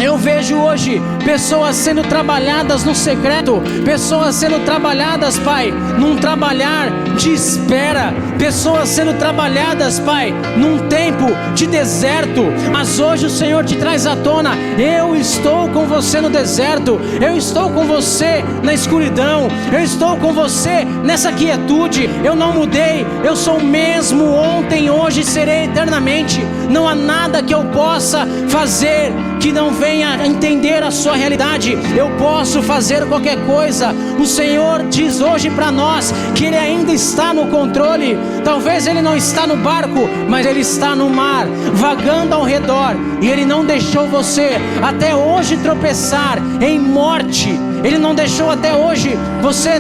eu vejo hoje pessoas sendo trabalhadas no secreto, pessoas sendo trabalhadas, Pai, num trabalhar de espera, pessoas sendo trabalhadas, Pai, num tempo de deserto. Mas hoje o Senhor te traz à tona: eu estou com você no deserto, eu estou com você na escuridão, eu estou com você nessa quietude. Eu não mudei, eu sou o mesmo ontem, hoje e serei eternamente. Não há nada que eu possa fazer que não venha a entender a sua realidade. Eu posso fazer qualquer coisa. O Senhor diz hoje para nós que Ele ainda está no controle. Talvez Ele não está no barco, mas Ele está no mar, vagando ao redor, e Ele não deixou você até hoje tropeçar em morte. Ele não deixou até hoje você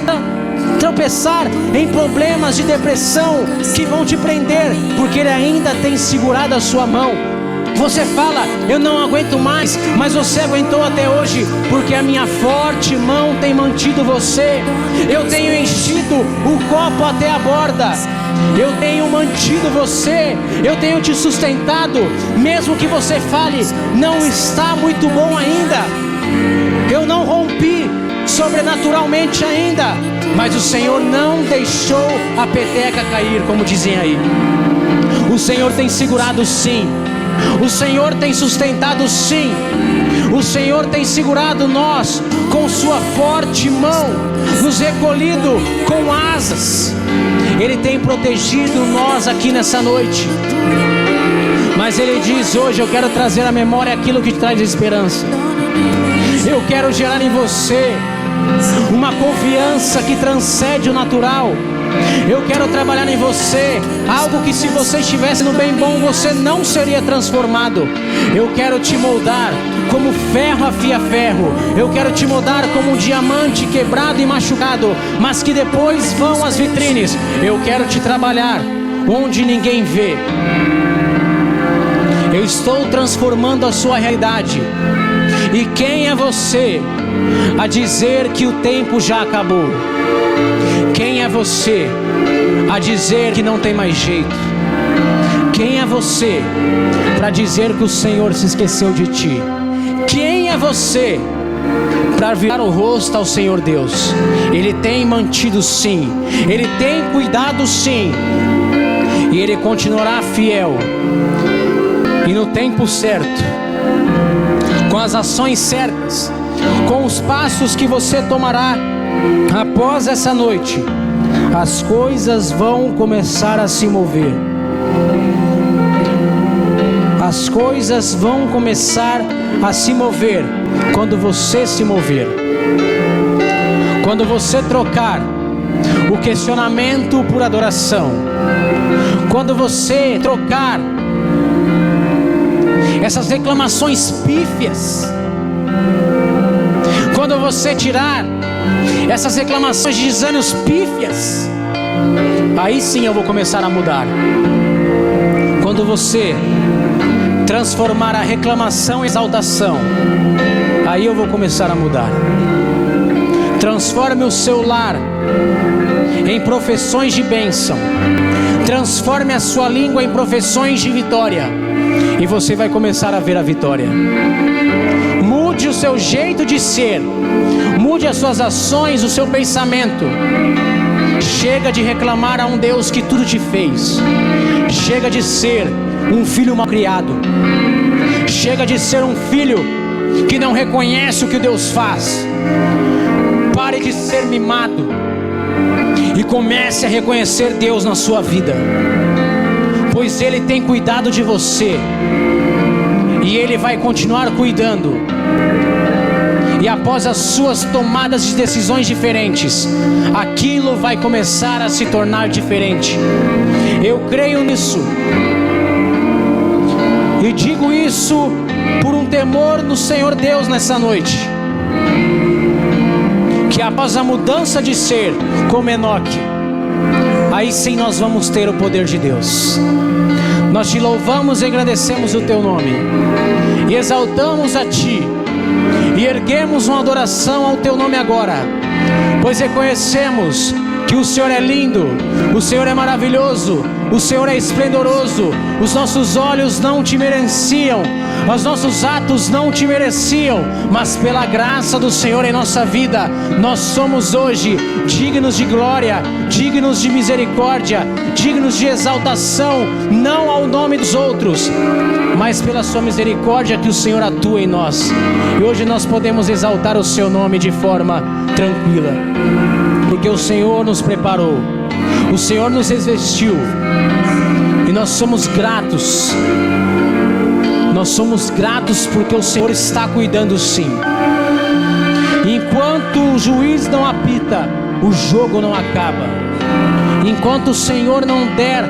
tropeçar em problemas de depressão que vão te prender, porque Ele ainda tem segurado a sua mão. Você fala: eu não aguento mais, mas você aguentou até hoje, porque a minha forte mão tem mantido você. Eu tenho enchido o copo até a borda, eu tenho mantido você, eu tenho te sustentado. Mesmo que você fale: não está muito bom ainda, eu não rompi sobrenaturalmente ainda, mas o Senhor não deixou a peteca cair, como dizem aí. O Senhor tem segurado sim, o Senhor tem sustentado sim, o Senhor tem segurado nós com sua forte mão, nos recolhido com asas. Ele tem protegido nós aqui nessa noite. Mas Ele diz hoje: eu quero trazer à memória aquilo que te traz esperança. Eu quero gerar em você uma confiança que transcende o natural. Eu quero trabalhar em você algo que, se você estivesse no bem bom, você não seria transformado. Eu quero te moldar como ferro afia ferro. Eu quero te moldar como um diamante quebrado e machucado, mas que depois vão às vitrines. Eu quero te trabalhar onde ninguém vê. Eu estou transformando a sua realidade. E quem é você a dizer que o tempo já acabou? Quem é você a dizer que não tem mais jeito? Quem é você para dizer que o Senhor se esqueceu de ti? Quem é você para virar o rosto ao Senhor Deus? Ele tem mantido sim, Ele tem cuidado sim, e Ele continuará fiel. E no tempo certo, com as ações certas, com os passos que você tomará após essa noite, as coisas vão começar a se mover. As coisas vão começar a se mover quando você se mover. Quando você trocar o questionamento por adoração. Quando você trocar essas reclamações pífias. Quando você tirar essas reclamações de desânimos pífias, aí sim eu vou começar a mudar. Quando você transformar a reclamação em exaltação, aí eu vou começar a mudar. Transforme o seu lar em profissões de bênção. Transforme a sua língua em profissões de vitória, e você vai começar a ver a vitória. Mude o seu jeito de ser, mude as suas ações, o seu pensamento. Chega de reclamar a um Deus que tudo te fez. Chega de ser um filho mal criado. Chega de ser um filho que não reconhece o que Deus faz. Pare de ser mimado e comece a reconhecer Deus na sua vida, pois Ele tem cuidado de você e Ele vai continuar cuidando. E após as suas tomadas de decisões diferentes, aquilo vai começar a se tornar diferente. Eu creio nisso, e digo isso por um temor no Senhor Deus nessa noite, que após a mudança de ser como Enoque, aí sim nós vamos ter o poder de Deus. Nós te louvamos e agradecemos o teu nome, e exaltamos a ti, e erguemos uma adoração ao teu nome agora, pois reconhecemos que o Senhor é lindo, o Senhor é maravilhoso, o Senhor é esplendoroso. Os nossos olhos não te mereciam, os nossos atos não te mereciam, mas pela graça do Senhor em nossa vida, nós somos hoje dignos de glória, dignos de misericórdia, dignos de exaltação, não ao nome dos outros, mas pela sua misericórdia que o Senhor atua em nós. E hoje nós podemos exaltar o seu nome de forma tranquila, porque o Senhor nos preparou, o Senhor nos revestiu, e nós somos gratos. Nós somos gratos porque o Senhor está cuidando sim. Enquanto o juiz não apita, o jogo não acaba. Enquanto o Senhor não der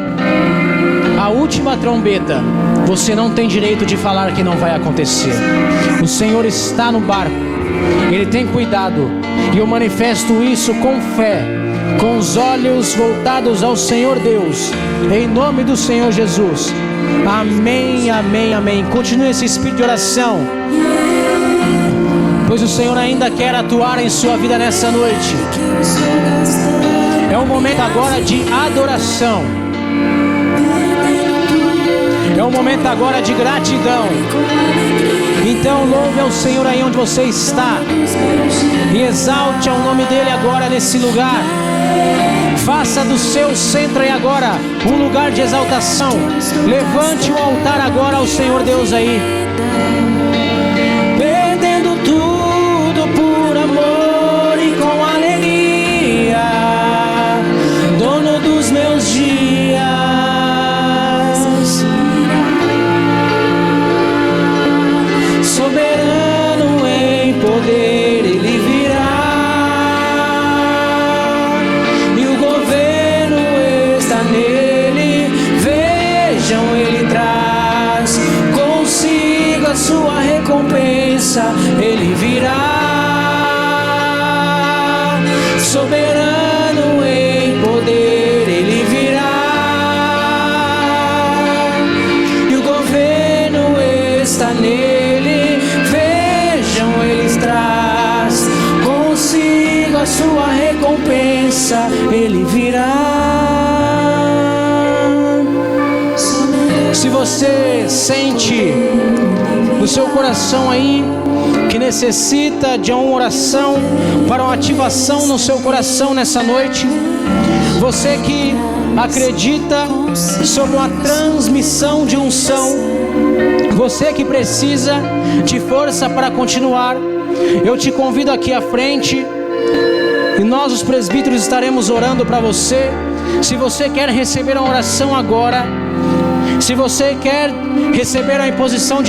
a última trombeta, você não tem direito de falar que não vai acontecer. O Senhor está no barco, Ele tem cuidado, e eu manifesto isso com fé, com os olhos voltados ao Senhor Deus, em nome do Senhor Jesus. Amém, amém, amém. Continue esse espírito de oração, pois o Senhor ainda quer atuar em sua vida nessa noite. É um momento agora de adoração, é um momento agora de gratidão. Então louve ao Senhor aí onde você está, e exalte ao nome dEle agora nesse lugar. Faça do seu centro aí agora um lugar de exaltação. Levante um altar agora ao Senhor Deus aí. Perdendo tudo por amor e com alegria, dono dos meus dias, soberano em poder, Ele virá. Ele traz consigo a sua recompensa, Ele virá. Soberano em poder, Ele virá, e o governo está nele. Vejam, Ele traz consigo a sua recompensa, Ele virá. Se você sente no seu coração aí que necessita de uma oração para uma ativação no seu coração nessa noite, você que acredita sobre uma transmissão de unção, você que precisa de força para continuar, eu te convido aqui à frente, e nós os presbíteros estaremos orando para você. Se você quer receber uma oração agora, se você quer receber a imposição de